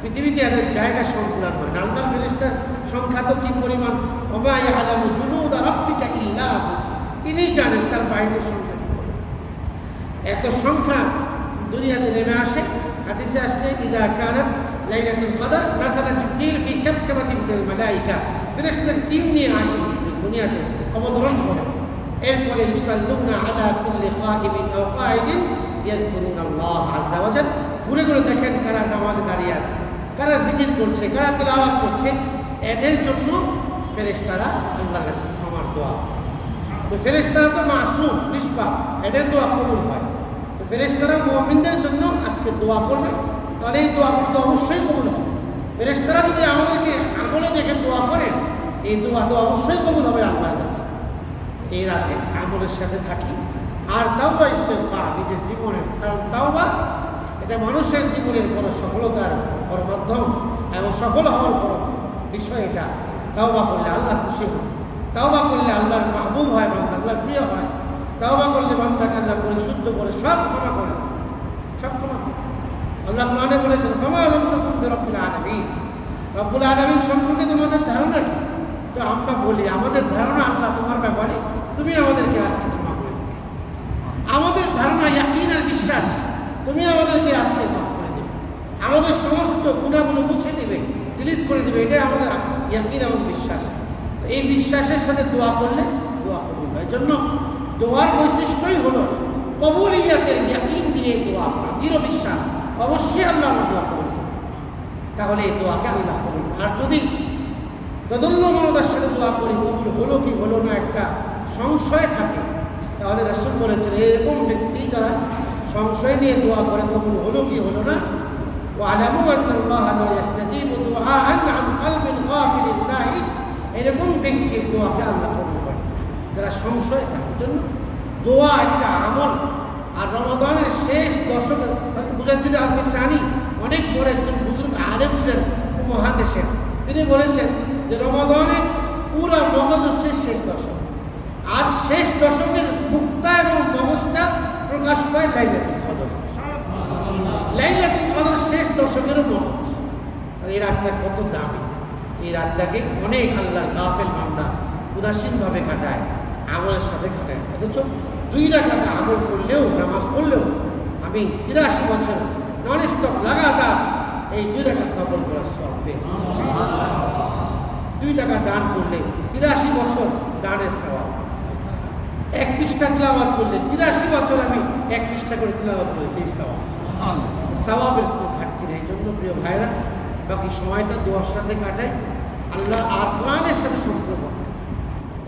পৃথিবীতে এদের জায়গা সংকুলান হয় না। আল্লাহর ফেরেশতার সংখ্যা তো কি পরিমাণ, ওমা ইয়ালামু জুনুদা রাব্বিকা ইল্লা হু, তিনি জানেন তার বাইরের সংখ্যা কি পরিমাণ। এত সংখ্যা দুনিয়াতে নেমে আসে। হাদিসে আসছে ইযা কানাত লাইলাতুল কদর নাযালা জিবরিল ফি কাবকাবাতিন মিনাল মালায়েকা, ফেরেশতার টিম নিয়ে আসেন দুনিয়াতে, অবতরণ করেন। এরপরে ইউসাল্লুনা আলা কুল্লি কাইমিন আও কাইদিন ইয়াযকুরুনাল্লাহ আযজা ওয়া জাল, ঘুরে ঘুরে দেখেন কারা নামাজে দাঁড়িয়ে আছে, কারা জিকির করছে, কারা তেলাওয়াত করছে। এদের জন্য ফেরেশতারা আল্লাহর কাছে ক্ষমার দোয়া। তো ফেরেশতারা তো মাসুম, নিষ্পাপ, এদের দোয়া কবুল হয়। তো ফেরেশতারা মুমিনদের জন্য আজকে দোয়া করবে, তাহলে এই দোয়াগুলো তো অবশ্যই কবুল হবে। ফেরেশতারা যদি আমাদেরকে আমলে দেখে দোয়া করেন, এই দোয়া তো অবশ্যই কবুল হবে আল্লাহর কাছে। এই রাতে আমলের সাথে থাকি, আর তাওবা ইস্তেগফার নিজের জীবনের, কারণ তাওবা এটা মানুষের জীবনের বড় সফলতার বড় মাধ্যম এবং সফল হওয়ার বড় বিষয়। এটা তাওবা করলে আল্লাহ খুশি হন, তাওবা করলে আল্লাহর মাহবুব হয়, বান্দা আল্লাহর প্রিয় হয়। তাওবা করলে বান্দাকে আল্লাহ পরিশুদ্ধ করে সব ক্ষমা করেন, সব ক্ষমা করেন। আল্লাহ কোরআনে বলেছেন ফামা যান্নুকুম বিরাব্বিল আলামিন, রব্বুল আলামিন সম্পর্কে তোমাদের ধারণা কি? তো আমরা বলি আমাদের ধারণা আল্লাহ তোমার ব্যাপারে, তুমি আমাদেরকে আজকে ক্ষমা করে দেবে। আমাদের ধারণা, ইয়াকিন আর বিশ্বাস, তুমি আমাদেরকে আজকে মাফ করে দেবে, আমাদের সমস্ত গুনাহগুলো মুছে দেবে, ডিলিট করে দেবে, এটাই আমাদের ইয়াকিন এবং বিশ্বাস। এই বিশ্বাসের সাথে দোয়া করলে দোয়া কবুল হয়। এই জন্য দোয়ার বৈশিষ্ট্যই হলো কবুলিয়াতের ইয়াকিন দিয়ে দোয়া করা, দৃঢ় বিশ্বাস, অবশ্যই আল্লাহ আমার দোয়া কবুল করবে, তাহলে এই দোয়াকে আল্লাহ কবুল। আর যদি দোদুল্যমনতার সাথে দোয়া করি, কবুল হলো কি হলো না একটা সংশয় থাকে, তাহলে রাসূল বলেছেন এরকম ব্যক্তি যারা সংশয় নিয়ে দোয়া করে কবুল হলো কি হলো না, ওয়ালামু আন্নাল্লাহা লা ইস্তাজিবু দুআআন আন কলবিন গাফিলিন লাহি, এরকম ব্যক্তির দোয়াকে আল্লাহ কবুল করে যারা সংশয় থাকে। জন্য দোয়া একটা আমল। আর রমাদানের শেষ দশক মুজাদ্দিদ আল-ফিসানি অনেক বড় একজন বুজুর্গ আলেম ছিলেন মহাদেশের, তিনি বলেছেন যে রমাদানের পুরা মগজ হচ্ছে শেষ দশক, আর শেষ দশকের মুক্তা এবং মগজটা প্রকাশ পায় লাইলাতুল কদর। লাইলাতুল কদর শেষ দশকেরও মগজ। এই রাতটা কত দামি! এই রাতটাকে অনেক আল্লাহর গাফেল বান্দা উদাসীনভাবে কাটায়, আমলের সাথে কাটায়। অথচ 2 রাকাত আমল করলেও, নামাজ পড়লেও, আমি 83 বছর নন স্টপ লাগাতার এই 2 রাকাত নফল করার সওয়াব পেয়েছি। 2 টাকা দান করলে 83 বছর দানের সওয়াব। 1 পৃষ্ঠা তিলাওয়াত করলে 83 বছর আমি 1 পৃষ্ঠা করে তিলাওয়াত করেছি, এই সওয়াব। সওয়াবের কোনো ঘাটতি নেই। এই জন্য প্রিয় ভাইরা, বাকি সময়টা দোয়ার সাথে কাটাই, আল্লাহ আর কোরআনের সাথে সম্পর্ক।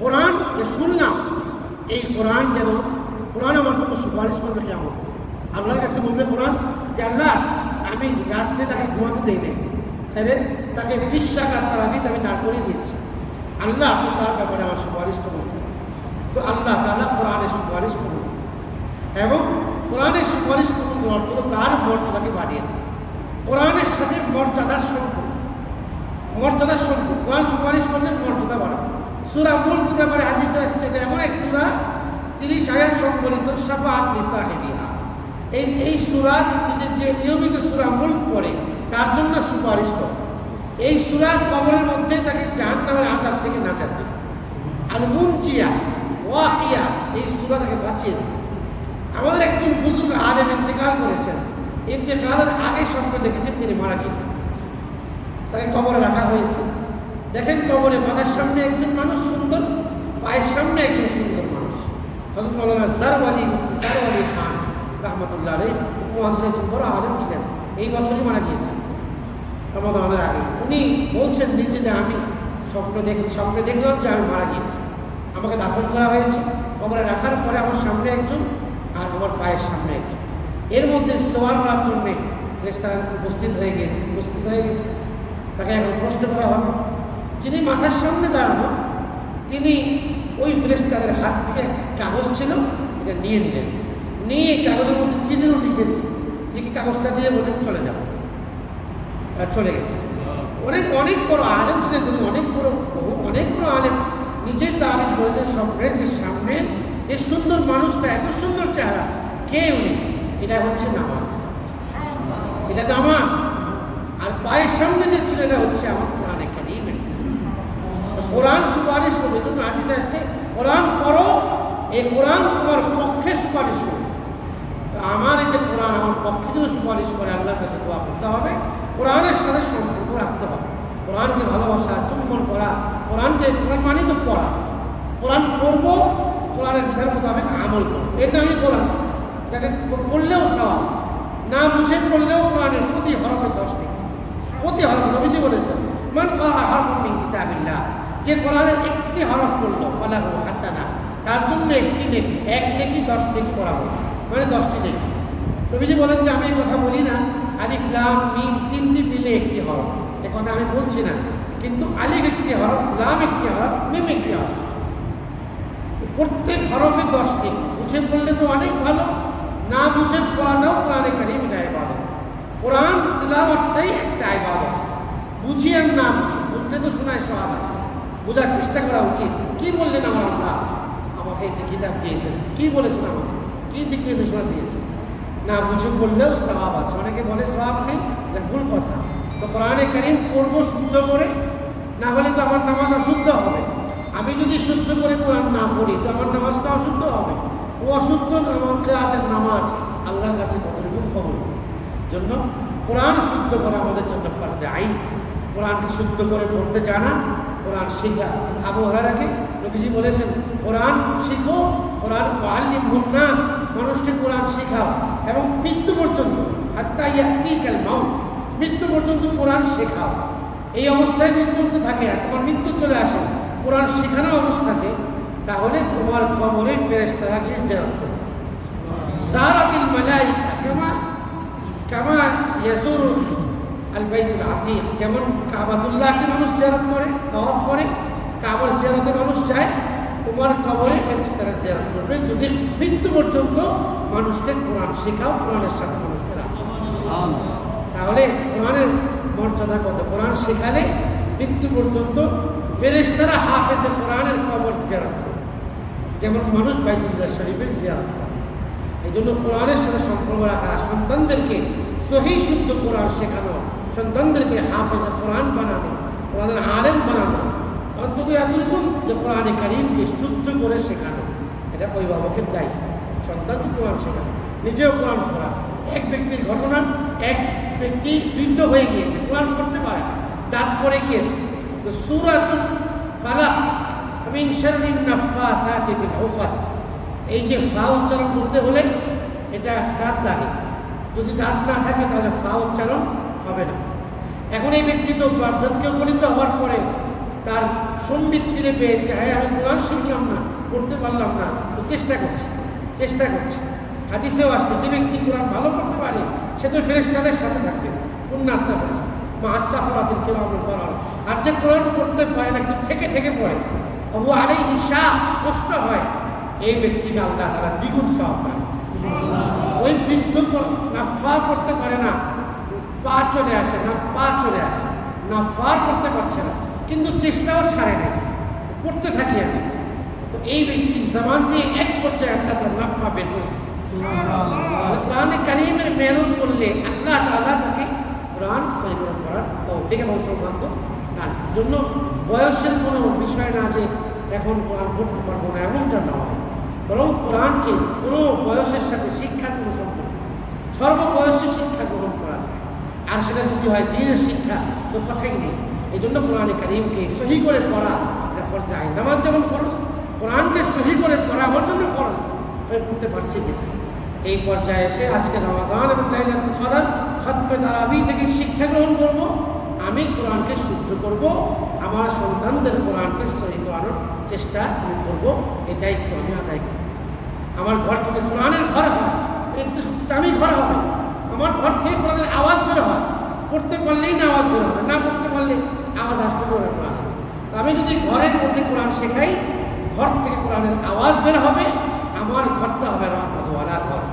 কোরআন যে শুনলাম, এই কোরআন যেন, কোরআন আমার জন্য সুপারিশ করবে কেমন, আল্লাহর কাছে বলবে কোরআন যে আল্লাহ আমি রাত্রে তাকে ঘুমাতে দেই নাই, তাকে 20 রাকাত তারাবিতে আমি দাঁড় করিয়ে দিয়েছি, আল্লাহ আপনি তার ব্যাপারে আমার সুপারিশ করুন। তো আল্লাহ তাআলা কোরআনের সুপারিশ করুন, এবং কোরআনের সুপারিশ করুন অর্থ তার মর্যাদাকে বাড়িয়ে দেয়। কোরআনের সাথে মর্যাদার সম্পর্ক, মর্যাদার সম্পর্ক। কোরআন সুপারিশ করলে মর্যাদা বাড়ে। সূরা মুলকের ব্যাপারে হাদিসে আসছে, এটা এমন এক সূরা 30 আয়াত সংবলিত, শাফাআত লিসাহিবিহা। এই সূরা যে নিয়মিত সূরা মুলক পড়ে তার জন্য সুপারিশ করে। এই সূরা কবরের মধ্যে তাকে জাহান্নামের আযাব থেকে নাজাত দেবে। আল মুনজিয়া ওয়াকিয়া, এই সূরা তাকে বাঁচিয়ে দেবে। আমাদের একজন বুজুর্গ আলেম ইন্তেকাল করেছেন, ইন্তেকালের আগে স্বপ্ন দেখেছেন তিনি মারা গিয়েছেন, তাকে কবরে রাখা হয়েছে। দেখেন কবরে মাথার সামনে একজন মানুষ সুন্দর, পায়ের সামনে একজন সুন্দর মানুষ। হযরত মাওলানা জারওয়ালি, মুফতি জারওয়ালি খান রাহমাতুল্লাহ আলাইহি, একজন বড় আলেম ছিলেন, এই বছরই মারা গিয়েছেন রমাদানের আগে। উনি বলছেন নিজে যে আমি স্বপ্নে দেখলাম যে আমি মারা গিয়েছি, আমাকে দাফন করা হয়েছে, কবরে রাখার পরে আমার সামনে একজন আর আমার পায়ের সামনে একজন, এর মধ্যে সওয়াল করার জন্য ফেরেশতারা উপস্থিত হয়ে গেছে। তাকে এখন প্রশ্ন করা হবে, যিনি মাথার সামনে দাঁড়ানো তিনি ওই ফেরেশতাদের হাত থেকে একটা কাগজ ছিল, এটা নিয়ে নিলেন, নিয়ে কাগজের মধ্যে কি যেন লিখে কাগজটা দিয়ে বলে চলে যাও, আর চলে গেছে। অনেক বড় আলেম ছিলেন তিনি, অনেক বড় আলেম। নিজের দাবি করেছেন স্বপ্নের যে সামনে যে সুন্দর মানুষটা, এত সুন্দর চেহারা, কে উনি? এটা হচ্ছে নামাজ, এটা নামাজ। আর পায়ের সামনে যে ছেলেটা হচ্ছে আমার কোরআন কারীম। কোরআন সুপারিশ করবে, জন্য হাদিসে আসছে কোরআন পড়ো, এই কোরআন তোমার পক্ষে সুপারিশ করবে। আমার এই যে কোরআন আমার পক্ষে যেন সুপারিশ করে, আল্লাহর কাছে দোয়া করতে হবে, কোরআনের সাথে সম্পর্ক রাখতে হবে, কোরআনকে ভালোবাসা, চুম্বন করা, কোরআন মানে তো পড়া, কোরআন পড়বো, কোরআনের বিধান মোতাবেক আমল করবো, এটা আমি কোরআন। এটাকে পড়লেও সওয়াব, না বুঝে পড়লেও কোরআনের প্রতি হরফে 10 নেকি, প্রতি হরফ। নবীজি বলেছেন মান ক্বারা হারফান মিন কিতাবিল্লাহ, যে কোরআনের একটি হরফ পড়লো ফালাহু হাসানা, তার জন্য একটি নেকি, 1 নেকি 10 নেকি বরাবর, মানে 10টি নেকি। নবীজি বলেন যে আমি এই কথা বলি না, আলিফ লাম মিম 3টি মিলে একটি হরফ, এ কথা আমি বলছি না, কিন্তু আলিফ একটি হরফ, লাম একটি হরফ, মিম একটি হরফ, প্রত্যেক হরফে 10 নেকি। বুঝে পড়লে তো অনেক ভালো, না বুঝে পড়াটাও কোরআনে কারীম এটা ইবাদত। কোরআন তিলাওয়াতটাই একটা ইবাদত, বুঝি আর না বুঝি, বুঝলে তো শোনায় সওয়াব, বোঝার চেষ্টা করা উচিত। কি বললেন আমার আল্লাহ, আমাকে একটা কিতাব দিয়েছেন, কি বলেছেন আমাকে, কি দিক নির্দেশনা দিয়েছেন, না বুঝে বললেও সওয়াব আছে। অনেকে বলে সওয়াব নেই, এটা ভুল কথা। তো কোরআনে কারীম পড়বো শুদ্ধ করে, না হলে তো আমার নামাজ অশুদ্ধ হবে। আমি যদি শুদ্ধ করে কোরআন না পড়ি তো আমার নামাজটা অশুদ্ধ হবে। ও অশুদ্ধ কেরাতের নামাজ আল্লাহর কাছে কতটুকু কবুল জন্য কোরআন শুদ্ধ করা আমাদের জন্য ফরজে আইন। কোরআনকে শুদ্ধ করে পড়তে জানা, কোরআন শেখা। আবু হুরায়রাকে নবীজি বলেছেন কোরআন শিখো, কোরআন ওয়াল্লিমুন নাস, মানুষকে কোরআন শেখাও এবং মৃত্যু পর্যন্ত হাত্তা ইয়াতিকাল মাউত, মৃত্যু পর্যন্ত কোরআন শেখাও। এই অবস্থায় যদি চলতে থাকে আর তোমার মৃত্যু চলে আসে কোরআন শেখানো অবস্থাতে, তাহলে তোমার কবরে ফেরেশতারা গিয়ে জিয়ারত করবে। জারাতিল মালাইকা কামা ইয়াজুরু আল বাইতুল আতিক, যেমন কাবাতুল্লাহকে মানুষ জিয়ারত করে, তাওয়াফ করে, কাবার জিয়ারতে মানুষ যায়, তোমার কবরে ফেরেশতারা জিয়ারত করবে যদি মৃত্যু পর্যন্ত মানুষকে কোরআন শেখাও, কোরআনের সাথে মানুষকে রাখো। তাহলে কোরআনের মর্যাদা কত! কোরআন শেখালে মৃত্যু পর্যন্ত ফেরেশতারা হাফেজে কোরআনের কবর জিয়ারত করে, যেমন মানুষ বাইতুল্লাহ শরীফের জিয়ারত করে। এই জন্য কোরআনের সাথে সম্পর্ক রাখা, সন্তানদেরকে সহিহ শুদ্ধ কোরআন শেখানো, সন্তানদেরকে হাফেজে কোরআন বানানো, কোরআনের আলেম বানানো, অন্তত এতটুকু যে কোরআনে কারীমকে শুদ্ধ করে শেখানো, এটা অভিভাবকের দায়িত্ব। সন্তানকে কোরআন শেখানো, নিজেও কোরআন পড়া। এক ব্যক্তির ঘটনা, এক ব্যক্তি বৃদ্ধ হয়ে গিয়েছে, কোরআন পড়তে পারে না, দাঁত পড়ে গিয়েছে, তো সূরাতুল ফালাক মিন শাররিন নাফাসাতি ফিল উকাদ, এই যে ফা উচ্চারণ করতে হলে এটা দাঁত লাগে, যদি দাঁত না থাকে তাহলে ফা উচ্চারণ হবে না। এখন এই ব্যক্তি তো বার্ধক্যে উপনীত হওয়ার পরে তার সম্বিত ফিরে পেয়েছে, হ্যাঁ আমি কোরআন শিখলাম না, পড়তে পারলাম না, তো চেষ্টা করছে। হাদিসেও আসছে যে ব্যক্তি কোরআন ভালো পড়তে পারে সে তো ফেরেশতাদের সাথে থাকবে, পুণ্যাত্মা ফেরেশতা মা আসসাফারাতিল কিরামিল বারার। আর যে কোরআন পড়তে পারে না কিন্তু থেকে পড়ে, ওহু আলাইহি শাক, কষ্ট হয়, এই ব্যক্তিকে আল্লাহ তাআলা দ্বিগুণ সওয়াব দেন। ওই বৃদ্ধ না ফা পড়তে পারে না, পা চলে আসে না ফা পড়তে পারছে না, কিন্তু চেষ্টাও ছাড়ে না, পড়তে থাকি আমি, তো এই ব্যক্তি জবান দিয়ে এক পর্যায়ে আল্লাহ তাআলা নাফা বের করে দিয়েছে। কোরআনে কারীমের মেহনত করলে আল্লাহ তাআলা তাকে কোরআন সহিহ করে পড়ার তৌফিক এবং সৌভাগ্য দান। জন্য বয়সের কোনো বিষয় না যে এখন কোরআন পড়তে পারবো না, এমনটা নয়, বরং কোরআনকে কোনো বয়সের সাথে শিক্ষার কোনো সম্পর্ক, সর্ববয়সে শিক্ষা গ্রহণ করা যায়। আর সেটা যদি হয় দ্বীনের শিক্ষা তো কথাই নেই। এই জন্য কোরআনে কারীমকে সহিহ করে পড়া এটা ফরজ আইন। নামাজ যেমন ফরজ, কোরআনকে সহিহ করে পড়া আমার জন্য ফরজ, আমি পড়তে পারছি কিনা। এই পর্যায়ে এসে আজকে রমাদান এবং লাইলাতুল কদর খতমে তারাবি থেকে শিক্ষা গ্রহণ করব, আমি কোরআনকে শুদ্ধ করব, আমার সন্তানদের কোরআনকে সহিহ করানোর চেষ্টা আমি করব, এই দায়িত্ব আমি আদায় করব। আমার ঘর যদি কোরআনের ঘর হয়, একটু দামি ঘর হবে, আমার ঘর থেকে কোরআনের আওয়াজ বের হয়, পড়তে পারলেই না আওয়াজ বের হবে, না পড়তে পারলে আওয়াজ আসবে কোরআন। আমি যদি ঘরের মধ্যে কোরআন শেখাই, ঘর থেকে কোরআনের আওয়াজ বের হবে, আমার ঘরটা হবে রহমতওয়ালা ঘর,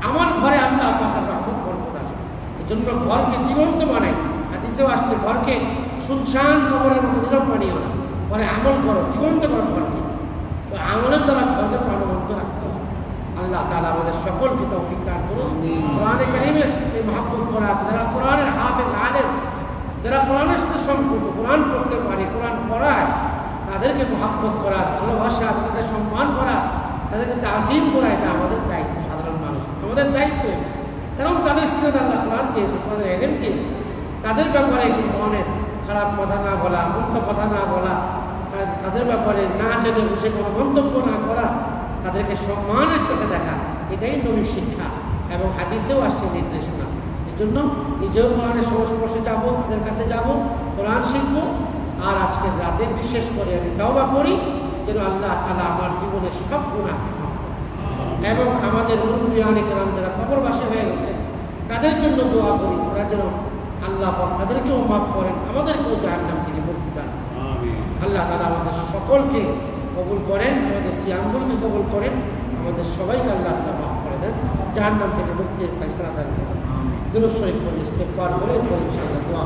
আমার ঘরে আল্লাহ পাকের রহমত বরকত আসবে। এই জন্য ঘরকে জীবন্ত বানাই, হাদিসেও আসছে ঘরকে শুনশান কবরের মতো নীরব বানিও না, ঘরে আমল করো, জীবন্ত করো ঘরকে। তো আমলের দ্বারা ঘরকে প্রাণবন্ত রাখতে হবে। আল্লাহ তাআলা আমাদের সকলকে তৌফিক দান করুন। কোরআনে কারীমের এই মহব্বত করা, যারা কোরআনের হাফেজ আলেম, যারা কোরআনের সাথে সম্পর্ক, কোরআন পড়তে পারে, কোরআন পড়ায়, তাদেরকে মহব্বত করা, ভালোবাসা, তাদেরকে সম্মান করা, তাদেরকে তাজিম করা, এটা আমাদের দায়িত্ব। সাধারণ মানুষ আমাদের দায়িত্ব এটা, কারণ তাদের সাথে আল্লাহ কোরআন দিয়েছে, কোরআনের ইলম দিয়েছে। তাদের ব্যাপারে কোনো ধরনের খারাপ কথা না বলা, মন্দ কথা না বলা, তাদের ব্যাপারে না জেনে বুঝে কোনো মন্তব্য না করা, তাদেরকে সম্মানের চোখে দেখা, এটাই নবীর শিক্ষা এবং হাদিসেও আসছে নির্দেশনা। এই জন্য নিজেও কোরআনের সংস্পর্শে যাব, তাদের কাছে যাব, কোরআন শিখবো। আর আজকের রাতে বিশেষ করে আমি তওবা করি যেন আল্লাহ তাআলা আমার জীবনের সব গুনাহকে মাফ করেন এবং আমাদের মুরব্বিয়ানে কেরাম যারা কবরবাসী হয়ে গেছে তাদের জন্য দোয়া করি, তারা যেন আল্লাহ পাক তাদেরকেও মাফ করেন, আমাদেরকেও জাহান্নাম থেকে মুক্তি দান। আল্লাহ তাআলা আমাদের সকলকে কবুল করেন, আমাদের সিয়ামগুলোকে কবুল করেন, আমাদের সবাইকে আল্লাহ তাআলা মাফ করে দেন, জাহান্নাম থেকে মুক্তির ফয়সালা দান করেন। দুরূদ শরীফ পড়ে ইস্তেগফার করে ইনশাআল্লাহ দোয়া।